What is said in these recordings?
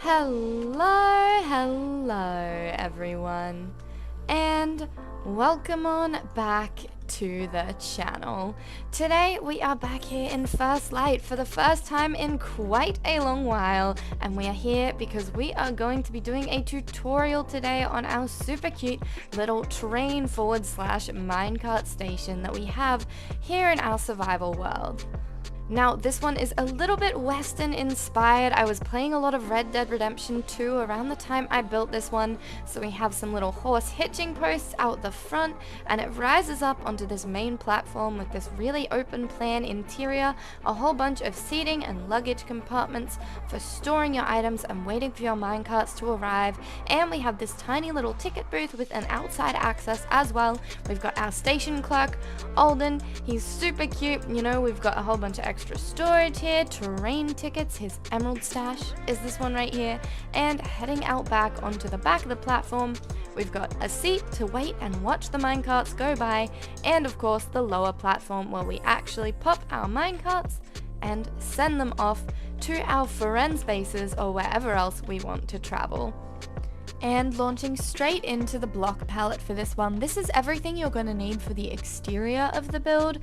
Hello everyone, and welcome on back to the channel. Today we are back here in First Light for the first time in quite a long while, and we are here because we are going to be doing a tutorial today on our super cute little terrain forward / minecart station that we have here in our survival world. Now, this one is a little bit Western inspired. I was playing a lot of Red Dead Redemption 2 around the time I built this one, so we have some little horse hitching posts out the front, and it rises up onto this main platform with this really open plan interior, a whole bunch of seating and luggage compartments for storing your items and waiting for your minecarts to arrive, and we have this tiny little ticket booth with an outside access as well. We've got our station clerk, Alden. He's super cute, you know, we've got a whole bunch of extra storage here, terrain tickets, his emerald stash is this one right here, and heading out back onto the back of the platform, we've got a seat to wait and watch the minecarts go by, and of course the lower platform where we actually pop our minecarts and send them off to our friends' bases or wherever else we want to travel. And launching straight into the block palette for this one, this is everything you're going to need for the exterior of the build.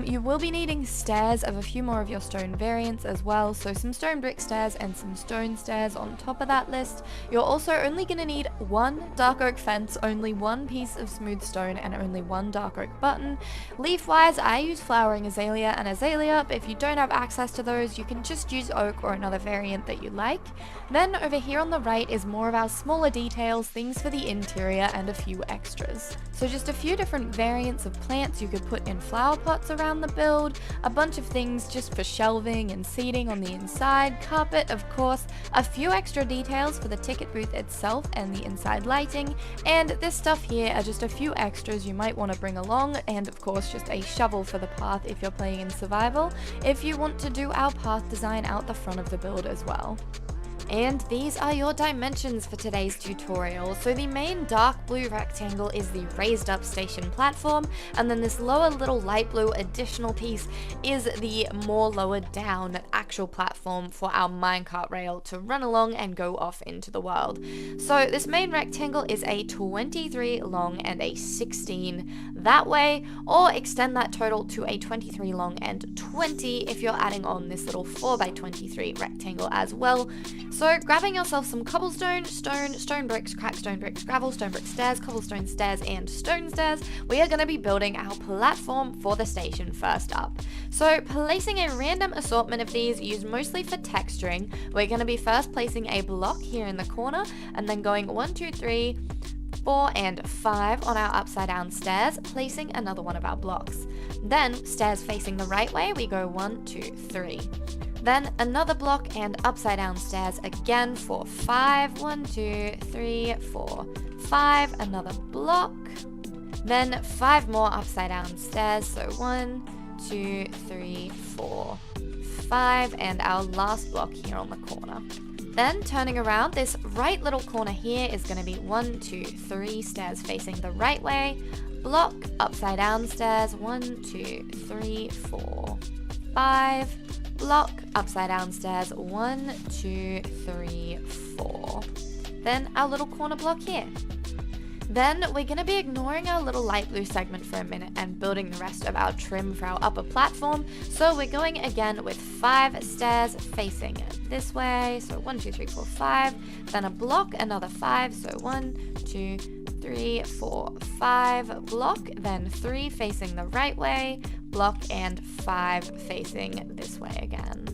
You will be needing stairs of a few more of your stone variants as well, so some stone brick stairs and some stone stairs on top of that list. You're also only going to need one dark oak fence, only one piece of smooth stone, and only one dark oak button. Leaf wise, I use flowering azalea and azalea, but if you don't have access to those, you can just use oak or another variant that you like. Then over here on the right is more of our smaller details, things for the interior, and a few extras. So just a few different variants of plants you could put in flower pots around the build, a bunch of things just for shelving and seating on the inside, carpet of course, a few extra details for the ticket booth itself and the inside lighting, and this stuff here are just a few extras you might want to bring along, and of course just a shovel for the path if you're playing in survival, if you want to do our path design out the front of the build as well. And these are your dimensions for today's tutorial. So the main dark blue rectangle is the raised up station platform, and then this lower little light blue additional piece is the more lowered down actual platform for our minecart rail to run along and go off into the world. So this main rectangle is a 23 long and a 16 that way, or extend that total to a 23 long and 20 if you're adding on this little 4x23 rectangle as well. So grabbing yourself some cobblestone, stone bricks, cracked stone bricks, gravel, stone brick stairs, cobblestone stairs, and stone stairs, we are going to be building our platform for the station first up. So placing a random assortment of these used mostly for texturing, we're going to be first placing a block here in the corner, and then going 1, 2, 3, 4 and 5 on our upside down stairs, placing another one of our blocks. Then stairs facing the right way, we go 1, 2, 3. Then another block and upside down stairs again for 5, 1, 2, 3, 4, 5, another block. Then 5 more upside down stairs, so 1, 2, 3, 4, 5, and our last block here on the corner. Then turning around, this right little corner here is going to be 1, 2, 3 stairs facing the right way, block, upside down stairs, 1, 2, 3, 4, 5, block, upside down stairs, 1, 2, 3, 4. Then our little corner block here. Then we're going to be ignoring our little light blue segment for a minute and building the rest of our trim for our upper platform. So we're going again with 5 stairs facing this way. So 1, 2, 3, 4, 5. Then a block, another 5. So 1, 2, 3, 4, 5. Block, then 3 facing the right way. Block, and 5 facing this way again.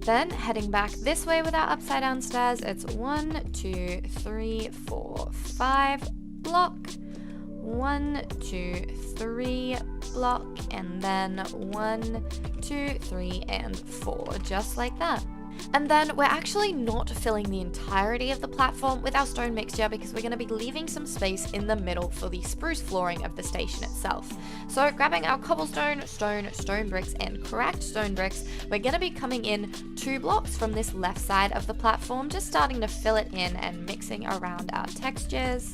Then heading back this way with our upside down stairs, it's 1, 2, 3, 4, 5, block, 1, 2, 3, block, and then 1, 2, 3, and 4, just like that. And then we're actually not filling the entirety of the platform with our stone mixture because we're going to be leaving some space in the middle for the spruce flooring of the station itself. So grabbing our cobblestone, stone bricks, and cracked stone bricks, we're going to be coming in 2 blocks from this left side of the platform, just starting to fill it in and mixing around our textures.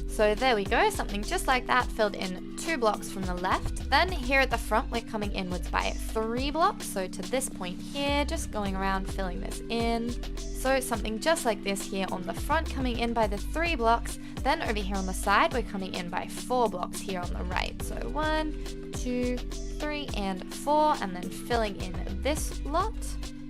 So So there we go, something just like that, filled in 2 blocks from the left. Then here at the front, we're coming inwards by 3 blocks. So to this point here, just going around filling this in. So something just like this here on the front, coming in by the 3 blocks. Then over here on the side, we're coming in by 4 blocks here on the right. So 1, 2, 3, and 4, and then filling in this lot.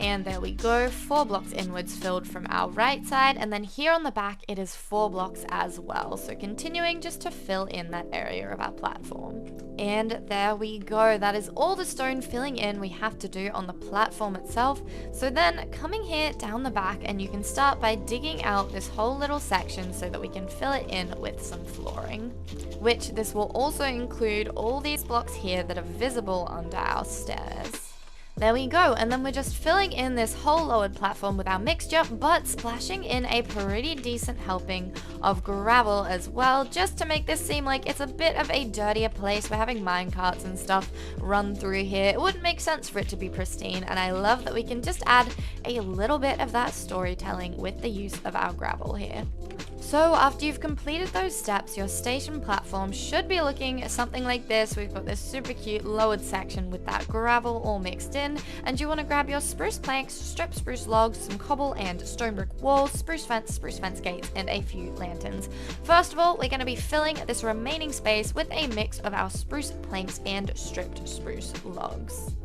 And there we go, 4 blocks inwards filled from our right side, and then here on the back it is 4 blocks as well. So continuing just to fill in that area of our platform. And there we go, that is all the stone filling in we have to do on the platform itself. So then coming here down the back, and you can start by digging out this whole little section so that we can fill it in with some flooring. Which this will also include all these blocks here that are visible under our stairs. There we go, and then we're just filling in this whole lowered platform with our mixture, but splashing in a pretty decent helping of gravel as well, just to make this seem like it's a bit of a dirtier place. We're having minecarts and stuff run through here. It wouldn't make sense for it to be pristine, and I love that we can just add a little bit of that storytelling with the use of our gravel here. So after you've completed those steps, your station platform should be looking something like this. We've got this super cute lowered section with that gravel all mixed in, and you want to grab your spruce planks, strip spruce logs, some cobble and stone brick walls, spruce fence gates, and a few lanterns. First of all, we're going to be filling this remaining space with a mix of our spruce planks and stripped spruce logs.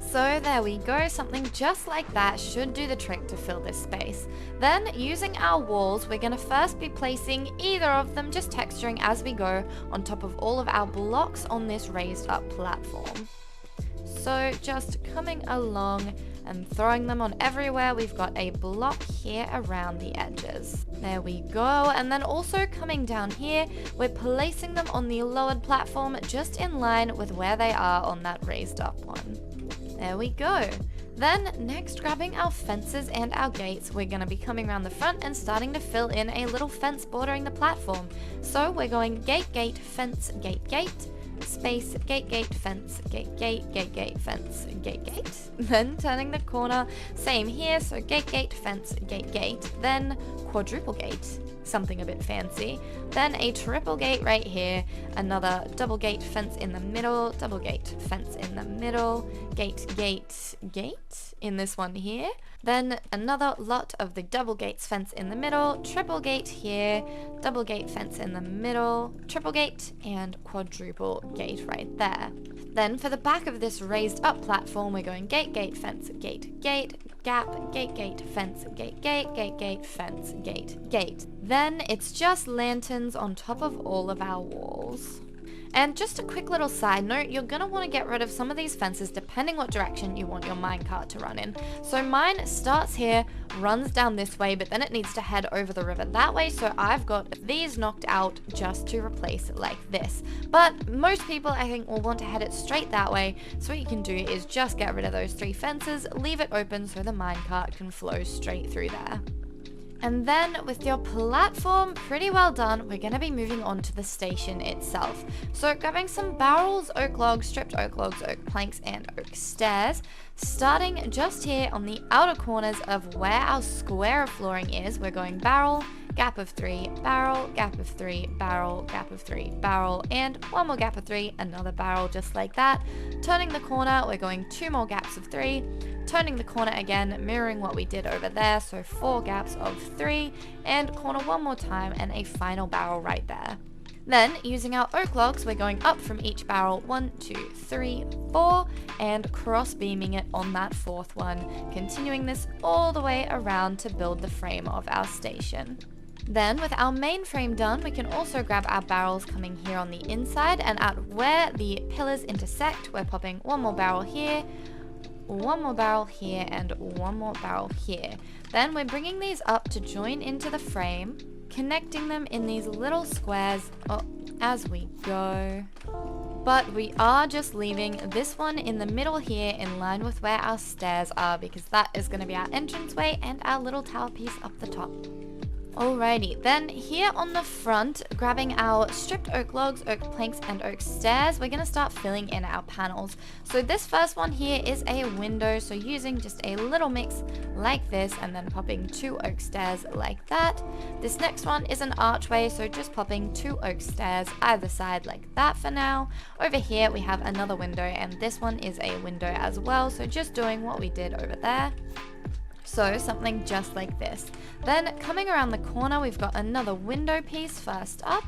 So there we go, something just like that should do the trick to fill this space. Then using our walls, we're going to first be placing either of them, just texturing as we go, on top of all of our blocks on this raised up platform. So just coming along and throwing them on everywhere. We've got a block here around the edges. There we go. And then also coming down here, we're placing them on the lowered platform just in line with where they are on that raised up one. There we go. Then next, grabbing our fences and our gates, we're going to be coming around the front and starting to fill in a little fence bordering the platform. So we're going gate, gate, fence, gate, gate, space, gate, gate, fence, gate, gate, gate, gate, fence, gate, gate. Then turning the corner, same here, so gate, gate, fence, gate, gate. Then quadruple gate, something a bit fancy. Then a triple gate right here, another double gate fence in the middle, double gate fence in the middle, gate, gate, gate in this one here. Then another lot of the double gates fence in the middle, triple gate here, double gate fence in the middle, triple gate, and quadruple gate right there. Then for the back of this raised up platform, we're going gate, gate, fence, gate, gate, gap, gate, gate, fence, gate, gate, gate, gate, fence, gate, gate. Then it's just lanterns on top of all of our walls. And just a quick little side note, you're going to want to get rid of some of these fences depending what direction you want your minecart to run in. So mine starts here, runs down this way, but then it needs to head over the river that way, so I've got these knocked out just to replace it like this. But most people, I think, will want to head it straight that way, so what you can do is just get rid of those 3 fences, leave it open so the minecart can flow straight through there. And then with your platform pretty well done, we're going to be moving on to the station itself. So grabbing some barrels, oak logs, stripped oak logs, oak planks, and oak stairs. Starting just here on the outer corners of where our square of flooring is, we're going barrel, gap of 3, barrel, gap of 3, barrel, gap of 3, barrel, and one more gap of 3, another barrel just like that. Turning the corner, we're going 2 more gaps of 3. Turning the corner again, mirroring what we did over there, so 4 gaps of 3, and corner one more time, and a final barrel right there. Then, using our oak logs, we're going up from each barrel 1, 2, 3, 4, and cross beaming it on that 4th one, continuing this all the way around to build the frame of our station. Then, with our main frame done, we can also grab our barrels coming here on the inside, and at where the pillars intersect, we're popping 1 more barrel here, 1 more barrel here, and 1 more barrel here. Then we're bringing these up to join into the frame, connecting them in these little squares as we go. But we are just leaving this one in the middle here in line with where our stairs are, because that is going to be our entranceway and our little tower piece up the top. Alrighty, then here on the front, grabbing our stripped oak logs, oak planks, and oak stairs, we're going to start filling in our panels. So this first one here is a window, so using just a little mix like this and then popping 2 oak stairs like that. This next one is an archway, so just popping 2 oak stairs either side like that for now. Over here we have another window, and this one is a window as well, so just doing what we did over there. So something just like this. Then coming around the corner, we've got another window piece first up.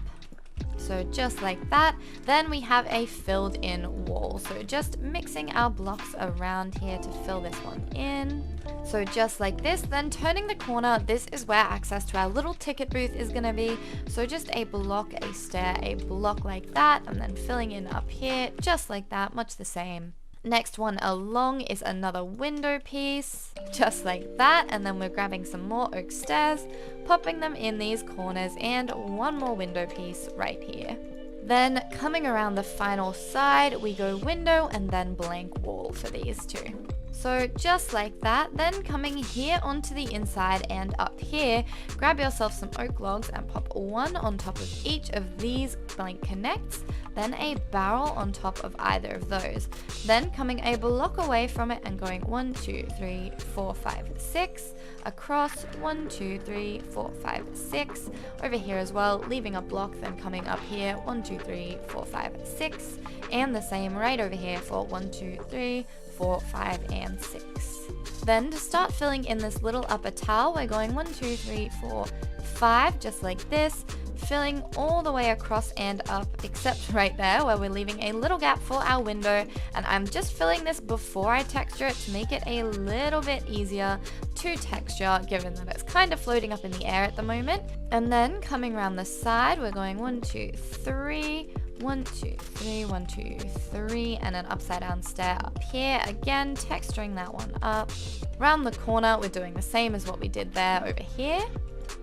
So just like that. Then we have a filled in wall. So just mixing our blocks around here to fill this one in. So just like this. Then turning the corner, this is where access to our little ticket booth is going to be. So just a block, a stair, a block like that, and then filling in up here just like that, much the same. Next one along is another window piece, just like that, and then we're grabbing some more oak stairs, popping them in these corners, and one more window piece right here. Then coming around the final side, we go window and then blank wall for these two. So just like that, then coming here onto the inside and up here, grab yourself some oak logs and pop one on top of each of these blank connects, then a barrel on top of either of those. Then coming a block away from it and going 1, 2, 3, 4, 5, 6, across 1, 2, 3, 4, 5, 6, over here as well, leaving a block, then coming up here 1, 2, 3, 4, 5, 6, and the same right over here for 1, 2, 3, 4, 5, and 6. Then to start filling in this little upper towel, we're going 1, 2, 3, 4, 5, just like this, filling all the way across and up, except right there where we're leaving a little gap for our window, and I'm just filling this before I texture it to make it a little bit easier to texture, given that it's kind of floating up in the air at the moment. And then coming around the side, we're going 1, 2, 3, 1, 2, 3, 1, 2, 3, and an upside down stair up here. Again, texturing that one up. Round the corner, we're doing the same as what we did there over here.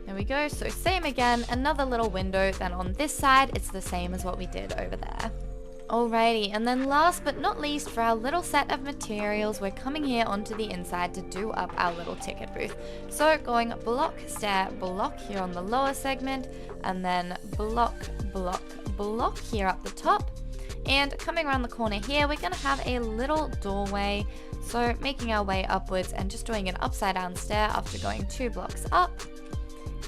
There we go, so same again, another little window, then on this side, it's the same as what we did over there. Alrighty, and then last but not least, for our little set of materials, we're coming here onto the inside to do up our little ticket booth. So going block, stair, block here on the lower segment, and then block, block, block here up the top. And coming around the corner here, we're going to have a little doorway, so making our way upwards and just doing an upside down stair after going 2 blocks up,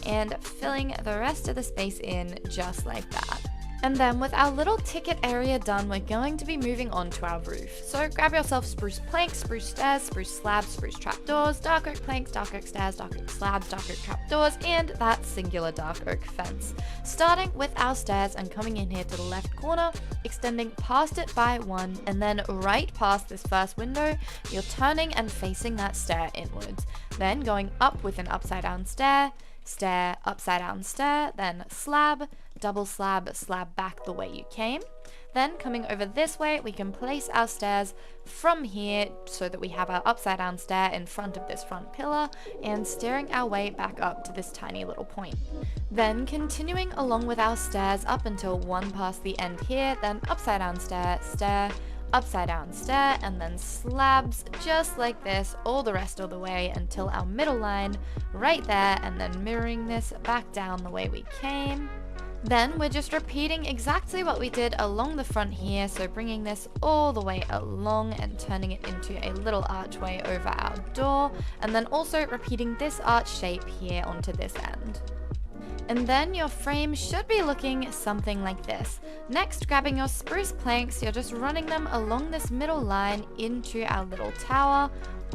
and filling the rest of the space in just like that. And then with our little ticket area done, we're going to be moving on to our roof. So grab yourself spruce planks, spruce stairs, spruce slabs, spruce trapdoors, dark oak planks, dark oak stairs, dark oak slabs, dark oak trapdoors, and that singular dark oak fence. Starting with our stairs and coming in here to the left corner, extending past it by 1, and then right past this first window, you're turning and facing that stair inwards. Then going up with an upside down stair, stair, upside down stair, then slab, double slab, slab back the way you came. Then coming over this way, we can place our stairs from here so that we have our upside down stair in front of this front pillar and steering our way back up to this tiny little point. Then continuing along with our stairs up until one past the end here, then upside down stair, stair, upside down stair, and then slabs just like this all the rest of the way until our middle line right there, and then mirroring this back down the way we came. Then we're just repeating exactly what we did along the front here, so bringing this all the way along and turning it into a little archway over our door, and then also repeating this arch shape here onto this end. And then your frame should be looking something like this. Next, grabbing your spruce planks, you're just running them along this middle line into our little tower,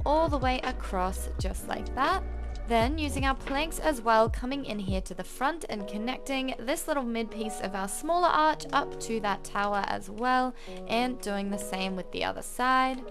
all the way across just like that. Then using our planks as well, coming in here to the front and connecting this little mid piece of our smaller arch up to that tower as well, and doing the same with the other side.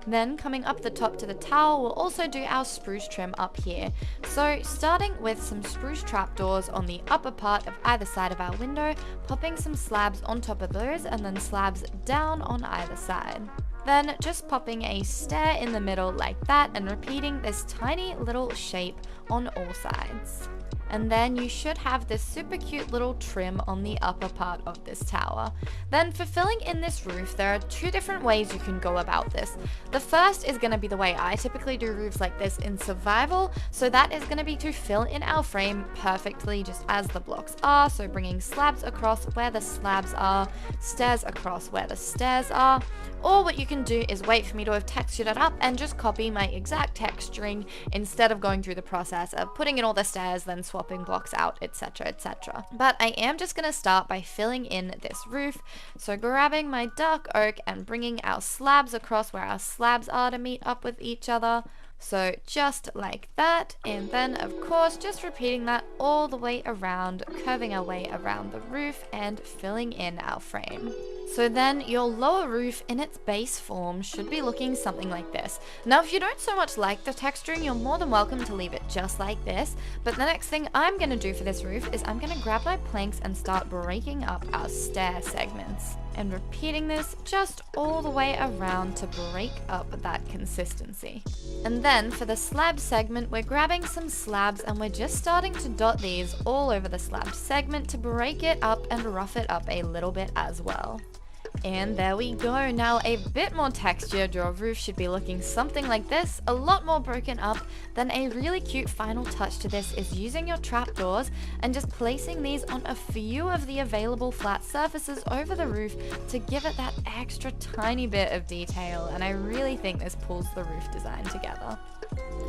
Then coming up the top to the tower, we'll also do our spruce trim up here. So starting with some spruce trapdoors on the upper part of either side of our window, popping some slabs on top of those, and then slabs down on either side. Then just popping a stair in the middle like that and repeating this tiny little shape on all sides. And then you should have this super cute little trim on the upper part of this tower. Then for filling in this roof, there are two different ways you can go about this. The first is going to be the way I typically do roofs like this in survival, so that is going to be to fill in our frame perfectly just as the blocks are, so bringing slabs across where the slabs are, stairs across where the stairs are, or what you can do is wait for me to have textured it up and just copy my exact texturing instead of going through the process of putting in all the stairs, then swapping blocks out, etc, etc. But I am just going to start by filling in this roof, so grabbing my dark oak and bringing our slabs across where our slabs are to meet up with each other. So just like that, and then of course just repeating that all the way around, curving our way around the roof and filling in our frame. So then your lower roof in its base form should be looking something like this. Now if you don't so much like the texturing, you're more than welcome to leave it just like this, but the next thing I'm going to do for this roof is I'm going to grab my planks and start breaking up our stair segments. And repeating this just all the way around to break up that consistency. And then for the slab segment, we're grabbing some slabs and we're just starting to dot these all over the slab segment to break it up and rough it up a little bit as well. And there we go. Now a bit more textured, your roof should be looking something like this, a lot more broken up. Then a really cute final touch to this is using your trapdoors and just placing these on a few of the available flat surfaces over the roof to give it that extra tiny bit of detail, and I really think this pulls the roof design together.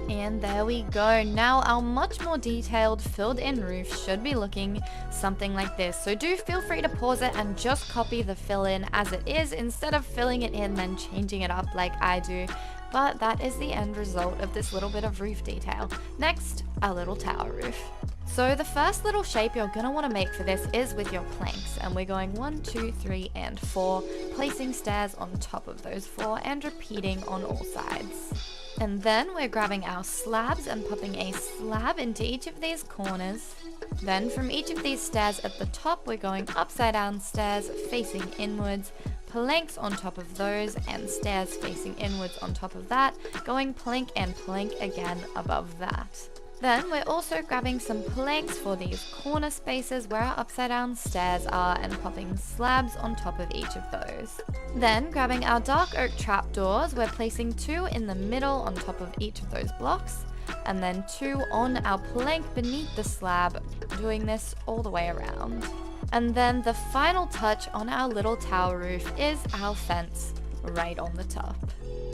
And there we go. Now our much more detailed filled in roof should be looking something like this. So do feel free to pause it and just copy the fill in as it is instead of filling it in then changing it up like I do. But that is the end result of this little bit of roof detail. Next, our little tower roof. So the first little shape you're going to want to make for this is with your planks, and we're going 1, 2, 3, and 4, placing stairs on top of those 4 and repeating on all sides. And then we're grabbing our slabs and popping a slab into each of these corners. Then from each of these stairs at the top, we're going upside down stairs facing inwards, planks on top of those, and stairs facing inwards on top of that, going plank and plank again above that. Then we're also grabbing some planks for these corner spaces where our upside down stairs are and popping slabs on top of each of those. Then grabbing our dark oak trapdoors, we're placing 2 in the middle on top of each of those blocks, and then 2 on our plank beneath the slab, doing this all the way around. And then the final touch on our little tower roof is our fence right on the top.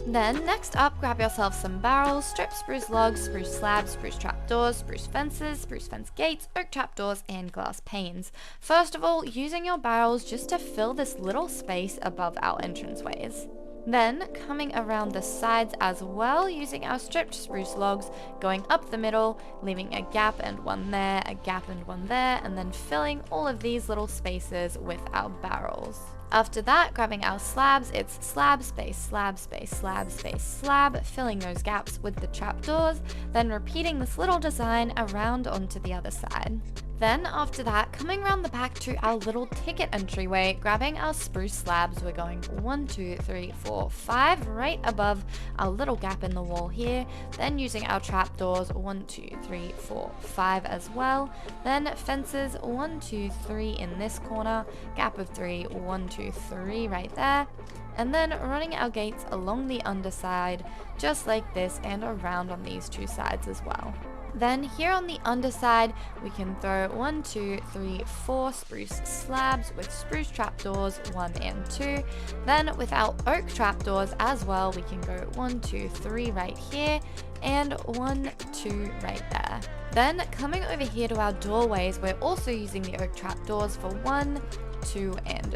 Then next up, grab yourself some barrels, strip spruce logs, spruce slabs, spruce trapdoors, spruce fences, spruce fence gates, oak trapdoors, and glass panes. First of all, using your barrels just to fill this little space above our entranceways. Then coming around the sides as well, using our stripped spruce logs, going up the middle, leaving a gap and one there, a gap and one there, and then filling all of these little spaces with our barrels. After that, grabbing our slabs, it's slab space, slab space, slab space, slab, filling those gaps with the trapdoors, then repeating this little design around onto the other side. Then after that, coming around the back to our little ticket entryway, grabbing our spruce slabs, we're going 1, 2, 3, 4, 5 right above our little gap in the wall here, then using our trapdoors 1, 2, 3, 4, 5 as well, then fences 1, 2, 3 in this corner, gap of 3, 1, 2, 3 right there, and then running our gates along the underside just like this and around on these 2 sides as well. Then here on the underside, we can throw 1, 2, 3, 4 spruce slabs with spruce trapdoors 1 and 2. Then with our oak trapdoors as well, we can go 1, 2, 3 right here and 1, 2 right there. Then coming over here to our doorways, we're also using the oak trapdoors for 1, 2, and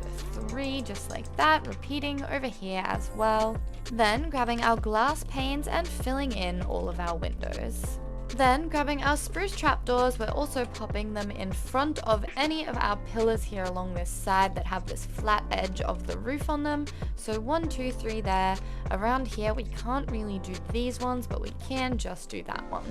3, just like that, repeating over here as well. Then grabbing our glass panes and filling in all of our windows. Then grabbing our spruce trapdoors, we're also popping them in front of any of our pillars here along this side that have this flat edge of the roof on them. So 1, 2, 3 there. Around here we can't really do these ones, but we can just do that one.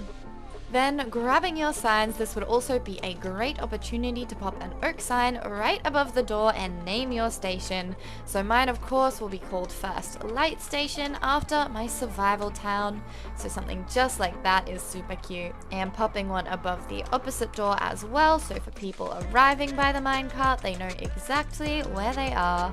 Then grabbing your signs, this would also be a great opportunity to pop an oak sign right above the door and name your station. So mine of course will be called First Light Station after my survival town. So something just like that is super cute. And popping one above the opposite door as well, so for people arriving by the minecart, they know exactly where they are.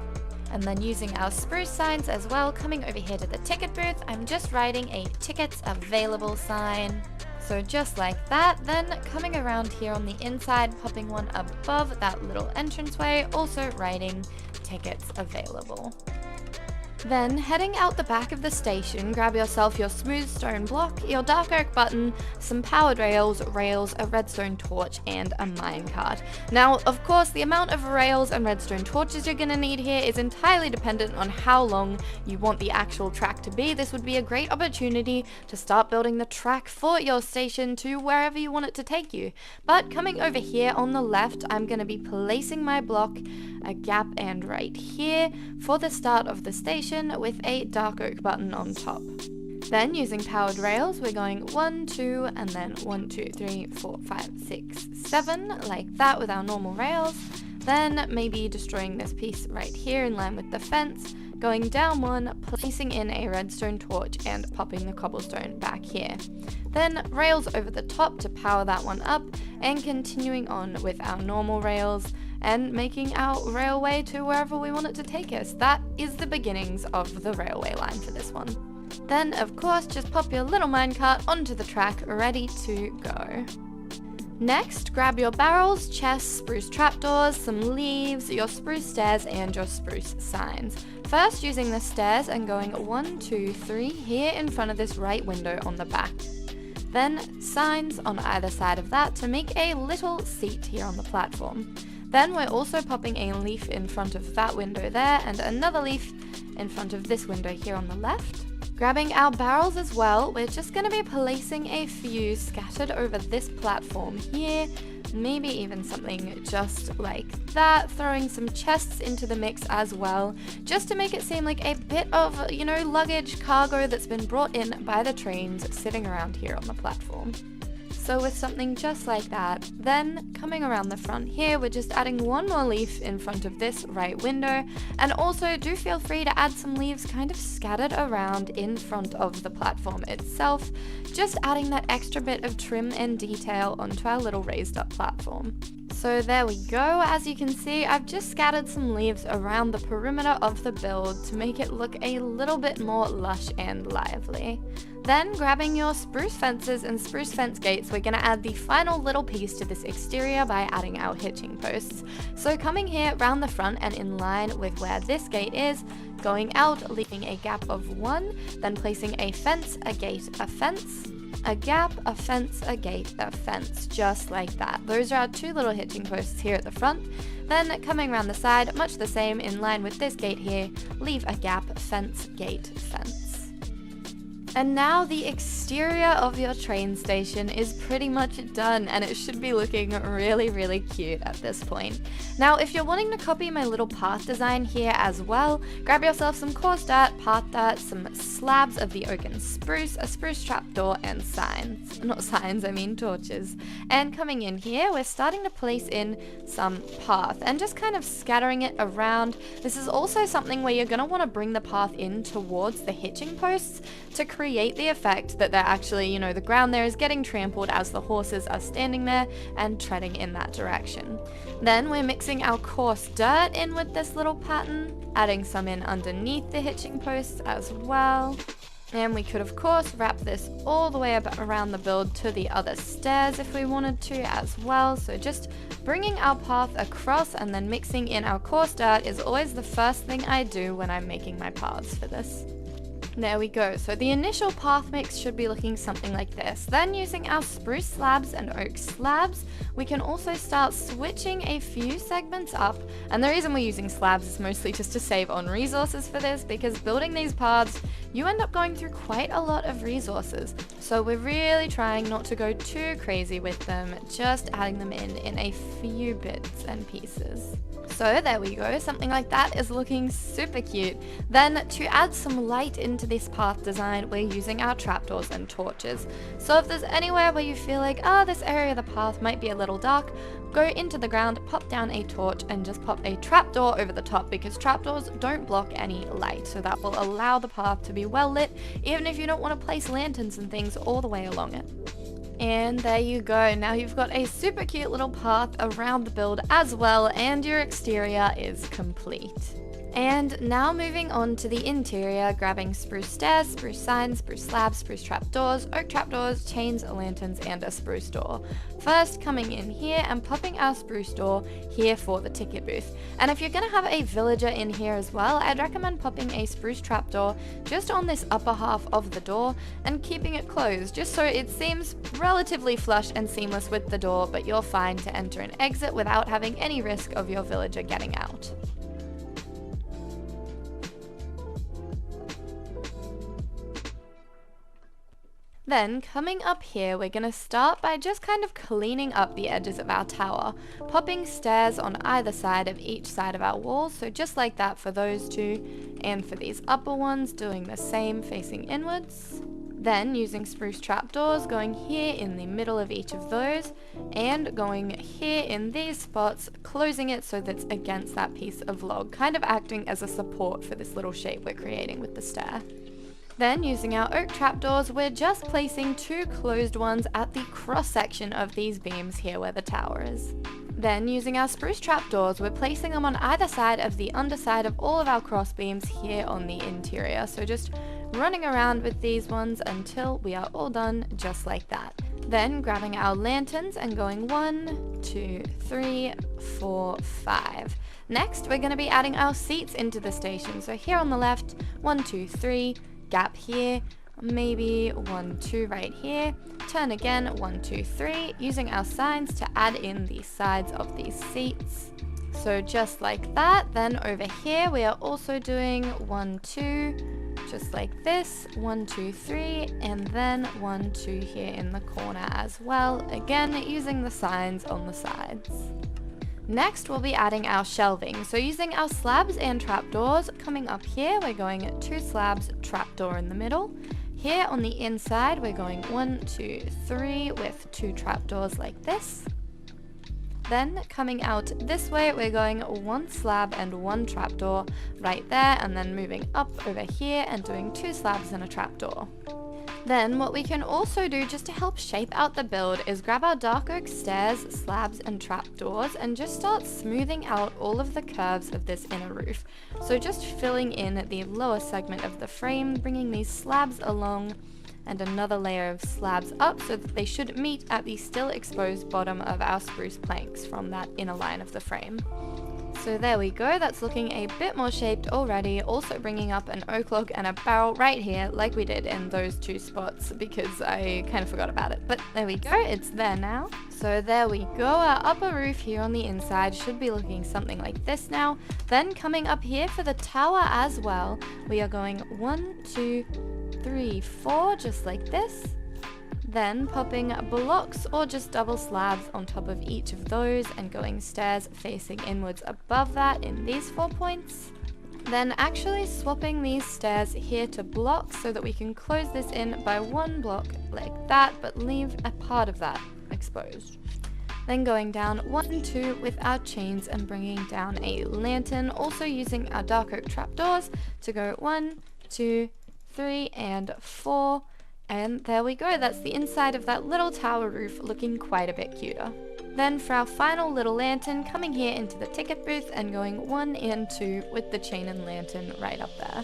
And then using our spruce signs as well, coming over here to the ticket booth, I'm just writing a tickets available sign. So just like that, then coming around here on the inside, popping one above that little entranceway, also writing tickets available. Then heading out the back of the station, grab yourself your smooth stone block, your dark oak button, some powered rails, a redstone torch, and a minecart. Now, of course, the amount of rails and redstone torches you're going to need here is entirely dependent on how long you want the actual track to be. This would be a great opportunity to start building the track for your station to wherever you want it to take you. But coming over here on the left, I'm going to be placing my block a gap and right here for the start of the station with a dark oak button on top. Then using powered rails, we're going 1, 2, and then 1, 2, 3, 4, 5, 6, 7, like that with our normal rails. Then maybe destroying this piece right here in line with the fence, going down one, placing in a redstone torch and popping the cobblestone back here. Then rails over the top to power that one up, and continuing on with our normal rails and making our railway to wherever we want it to take us. That is the beginnings of the railway line for this one. Then of course just pop your little minecart onto the track ready to go. Next, grab your barrels, chests, spruce trapdoors, some leaves, your spruce stairs, and your spruce signs. First, using the stairs and going 1, 2, 3 here in front of this right window on the back. Then signs on either side of that to make a little seat here on the platform. Then we're also popping a leaf in front of that window there and another leaf in front of this window here on the left. Grabbing our barrels as well, we're just going to be placing a few scattered over this platform here, maybe even something just like that, throwing some chests into the mix as well, just to make it seem like a bit of, luggage cargo that's been brought in by the trains sitting around here on the platform. So with something just like that, then coming around the front here, we're just adding one more leaf in front of this right window, and also do feel free to add some leaves kind of scattered around in front of the platform itself, just adding that extra bit of trim and detail onto our little raised up platform. So there we go. As you can see, I've just scattered some leaves around the perimeter of the build to make it look a little bit more lush and lively. Then grabbing your spruce fences and spruce fence gates, we're going to add the final little piece to this exterior by adding our hitching posts. So coming here around the front and in line with where this gate is, going out, leaving a gap of 1, then placing a fence, a gate, a fence, a gap, a fence, a gate, a fence, just like that. Those are our 2 little hitching posts here at the front. Then coming around the side, much the same in line with this gate here, leave a gap, fence, gate, fence. And now the exterior of your train station is pretty much done, and it should be looking really, really cute at this point. Now, if you're wanting to copy my little path design here as well, grab yourself some coarse dirt, path dirt, some slabs of the oak and spruce, a spruce trapdoor, and signs. Not signs, I mean torches. And coming in here, we're starting to place in some path and just kind of scattering it around. This is also something where you're going to want to bring the path in towards the hitching posts to create the effect that they're actually, the ground there is getting trampled as the horses are standing there and treading in that direction. Then we're mixing our coarse dirt in with this little pattern, adding some in underneath the hitching posts as well. And we could of course wrap this all the way up around the build to the other stairs if we wanted to as well. So just bringing our path across and then mixing in our coarse dirt is always the first thing I do when I'm making my paths for this. There we go. So the initial path mix should be looking something like this. Then using our spruce slabs and oak slabs, we can also start switching a few segments up. And the reason we're using slabs is mostly just to save on resources for this, because building these paths, you end up going through quite a lot of resources. So we're really trying not to go too crazy with them, just adding them in a few bits and pieces. So there we go, something like that is looking super cute. Then to add some light into this path design, we're using our trapdoors and torches. So if there's anywhere where you feel like, this area of the path might be a little dark, go into the ground, pop down a torch and just pop a trapdoor over the top, because trapdoors don't block any light. So that will allow the path to be well lit, even if you don't want to place lanterns and things all the way along it. And there you go, now you've got a super cute little path around the build as well, and your exterior is complete. And now moving on to the interior, grabbing spruce stairs, spruce signs, spruce slabs, spruce trapdoors, oak trapdoors, chains, lanterns, and a spruce door. First, coming in here and popping our spruce door here for the ticket booth. And if you're going to have a villager in here as well, I'd recommend popping a spruce trapdoor just on this upper half of the door and keeping it closed, just so it seems relatively flush and seamless with the door, but you're fine to enter and exit without having any risk of your villager getting out. Then, coming up here, we're going to start by just kind of cleaning up the edges of our tower, popping stairs on either side of each side of our walls, so just like that for those two, and for these upper ones, doing the same facing inwards. Then, using spruce trapdoors, going here in the middle of each of those, and going here in these spots, closing it so that's against that piece of log, kind of acting as a support for this little shape we're creating with the stair. Then, using our oak trapdoors, we're just placing two closed ones at the cross section of these beams here where the tower is. Then, using our spruce trapdoors, we're placing them on either side of the underside of all of our cross beams here on the interior. So just running around with these ones until we are all done just like that. Then, grabbing our lanterns and going 1, 2, 3, 4, 5. Next, we're going to be adding our seats into the station. So here on the left, 1, 2, 3. Gap here, maybe 1, 2 right here, turn again, 1, 2, 3, using our signs to add in the sides of these seats. So just like that. Then over here we are also doing 1, 2, just like this, 1, 2, 3, and then 1, 2 here in the corner as well, again using the signs on the sides. Next, we'll be adding our shelving. So using our slabs and trapdoors, coming up here, we're going 2 slabs, trapdoor in the middle. Here on the inside, we're going 1, 2, 3 with 2 trapdoors like this. Then coming out this way, we're going 1 slab and 1 trapdoor right there, and then moving up over here and doing 2 slabs and a trapdoor. Then what we can also do just to help shape out the build is grab our dark oak stairs, slabs and trapdoors and just start smoothing out all of the curves of this inner roof. So just filling in the lower segment of the frame, bringing these slabs along and another layer of slabs up so that they should meet at the still exposed bottom of our spruce planks from that inner line of the frame. So there we go, that's looking a bit more shaped already, also bringing up an oak log and a barrel right here like we did in those 2 spots because I kind of forgot about it. But there we go, it's there now. So there we go, our upper roof here on the inside should be looking something like this now. Then coming up here for the tower as well, we are going 1, 2, 3, 4, just like this. Then popping blocks or just double slabs on top of each of those and going stairs facing inwards above that in these 4 points. Then actually swapping these stairs here to blocks so that we can close this in by 1 block like that, but leave a part of that exposed. Then going down 1, 2 with our chains and bringing down a lantern, also using our dark oak trapdoors to go 1, 2, 3 and 4. And there we go, that's the inside of that little tower roof looking quite a bit cuter. Then for our final little lantern, coming here into the ticket booth and going 1 and 2 with the chain and lantern right up there.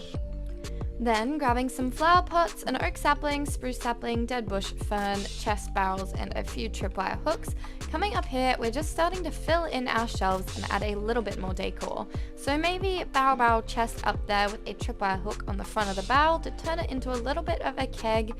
Then grabbing some flower pots, an oak sapling, spruce sapling, dead bush, fern, chest barrels and a few tripwire hooks. Coming up here, we're just starting to fill in our shelves and add a little bit more decor. So maybe barrel chest up there with a tripwire hook on the front of the barrel to turn it into a little bit of a keg.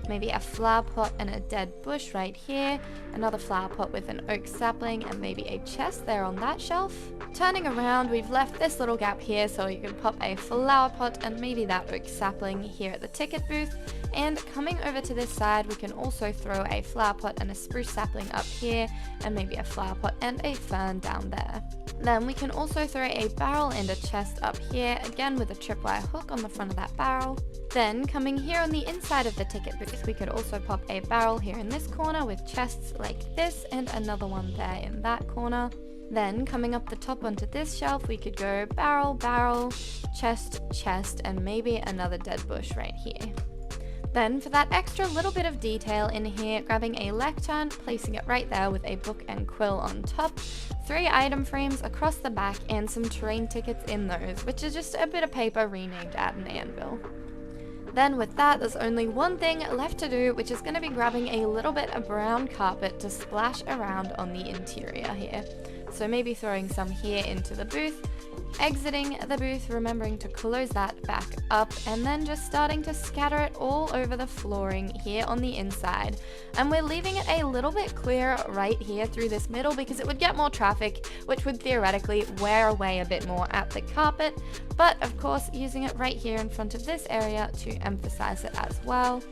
maybe a flower pot and a dead bush right here, another flower pot with an oak sapling and maybe a chest there on that shelf. Turning around, we've left this little gap here so you can pop a flower pot and maybe that oak sapling here at the ticket booth. And coming over to this side, we can also throw a flower pot and a spruce sapling up here, and maybe a flower pot and a fern down there. Then we can also throw a barrel and a chest up here, again with a tripwire hook on the front of that barrel. Then coming here on the inside of the ticket booth, we could also pop a barrel here in this corner with chests like this, and another one there in that corner. Then coming up the top onto this shelf, we could go barrel, barrel, chest, chest, and maybe another dead bush right here. Then for that extra little bit of detail in here, grabbing a lectern, placing it right there with a book and quill on top, 3 item frames across the back, and some train tickets in those, which is just a bit of paper renamed at an anvil. Then with that, there's only one thing left to do, which is going to be grabbing a little bit of brown carpet to splash around on the interior here. So maybe throwing some here into the booth, exiting the booth, remembering to close that back up, and then just starting to scatter it all over the flooring here on the inside. And we're leaving it a little bit clear right here through this middle because it would get more traffic, which would theoretically wear away a bit more at the carpet, but of course using it right here in front of this area to emphasize it as well.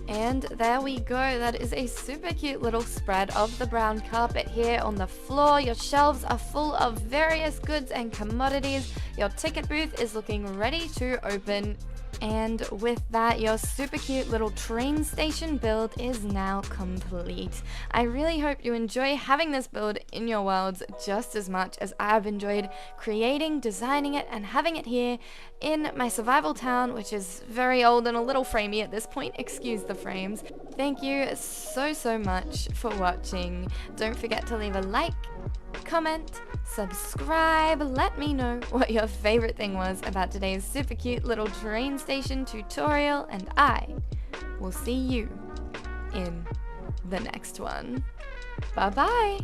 And there we go, that is a super cute little spread of the brown carpet here on the floor. Your shelves are full of various goods and commodities. Your ticket booth is looking ready to open. And with that, your super cute little train station build is now complete. I really hope you enjoy having this build in your worlds just as much as I've enjoyed creating, designing it, and having it here in my survival town, which is very old and a little framey at this point. Excuse the frames. Thank you so much for watching. Don't forget to leave a like, comment, subscribe, let me know what your favorite thing was about today's super cute little train station tutorial, and I will see you in the next one. Bye bye!